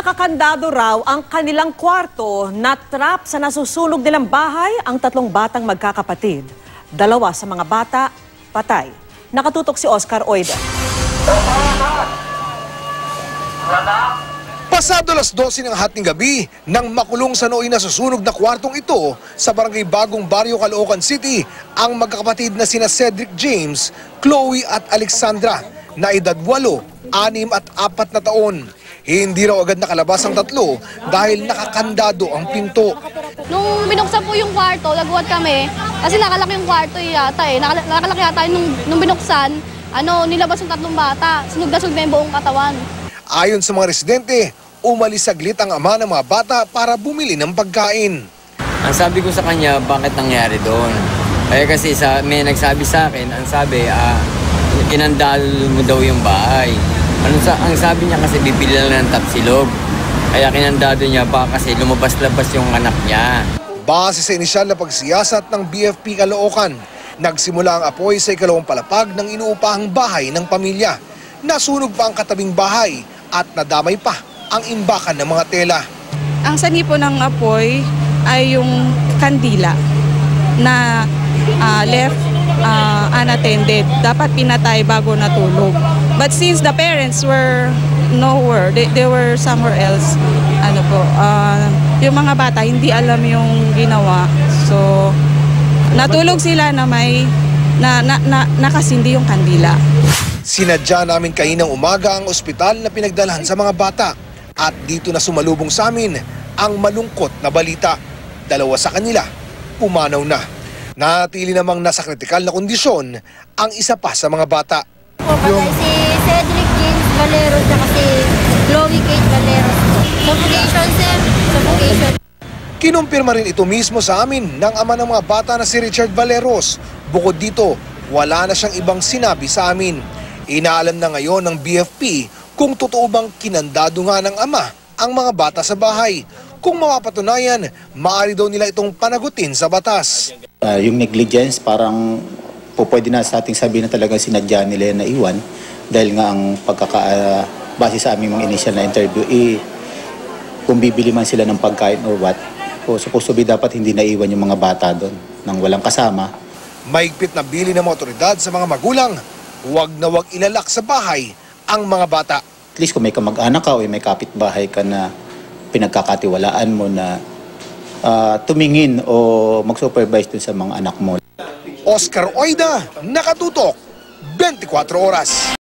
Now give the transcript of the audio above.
Nakakandado raw ang kanilang kwarto na trap sa nasusunog nilang bahay ang tatlong batang magkakapatid. Dalawa sa mga bata, patay. Nakatutok si Oscar Oida. Pasado alas 12 ng hating gabi nang makulong sa nooy nasusunog na kwartong ito sa barangay Bagong Barrio, Caloocan City ang magkakapatid na sina Cedric James, Chloe at Alexandra na edad 8, 6 at 4 na taon. Hindi raw agad nakalabas ang tatlo dahil nakakandado ang pinto. Nung binuksan po yung kwarto, laguat kami kasi nakalaki yung kwarto yata eh. Nakalaki yata nung binuksan, nilabas yung tatlong bata, sunog na yung buong katawan. Ayon sa mga residente, umalis saglit ang ama ng mga bata para bumili ng pagkain. Ang sabi ko sa kanya, bakit nangyari doon? Kasi may nagsabi sa akin, ang sabi, inandal mo daw yung bahay. Ang sabi niya kasi bibili lang ng tapsilog. Kaya kinandado niya pa kasi lumabas-labas yung anak niya. Base sa inisyal na pagsiyasat ng BFP Caloocan, nagsimula ang apoy sa ikalawang palapag ng inuupahang bahay ng pamilya. Nasunog pa ang katabing bahay at nadamay pa ang imbakan ng mga tela. Ang sanhi po ng apoy ay yung kandila na left unattended. Dapat pinatay bago natulog. But since the parents were nowhere, they were somewhere else, yung mga bata hindi alam yung ginawa. So, natulog sila na may nakasindi yung kandila. Sinadya namin kaninang umaga ang ospital na pinagdalhan sa mga bata. At dito na sumalubong sa amin ang malungkot na balita. Dalawa sa kanila, pumanaw na. Natili namang nasa kritikal na kondisyon ang isa pa sa mga bata. Si Cedric James Valero at si Chloe Kate Valero. Suffocation, sir. Suffocation. Kinumpirma rin ito mismo sa amin ng ama ng mga bata na si Richard Valeros. Bukod dito, wala na siyang ibang sinabi sa amin. Inaalam na ngayon ng BFP kung totoo bang kinandado nga ng ama ang mga bata sa bahay. Kung mapapatunayan, maaari daw nila itong panagutin sa batas. Yung negligence, parang pwede na sa ating sabihin na talagang sinadya nila na iwan dahil nga ang base sa aming mga initial na interview, kung bibili man sila ng pagkain or what, supposed to be dapat hindi naiwan yung mga bata doon nang walang kasama. Maigpit na bili ng mga otoridad sa mga magulang, huwag na huwag ilalak sa bahay ang mga bata. At least kung may kamag-anak ka o may kapitbahay ka na pinagkakatiwalaan mo na tumingin o mag-supervise dun sa mga anak mo. Oscar Oida, nakatutok, 24 oras.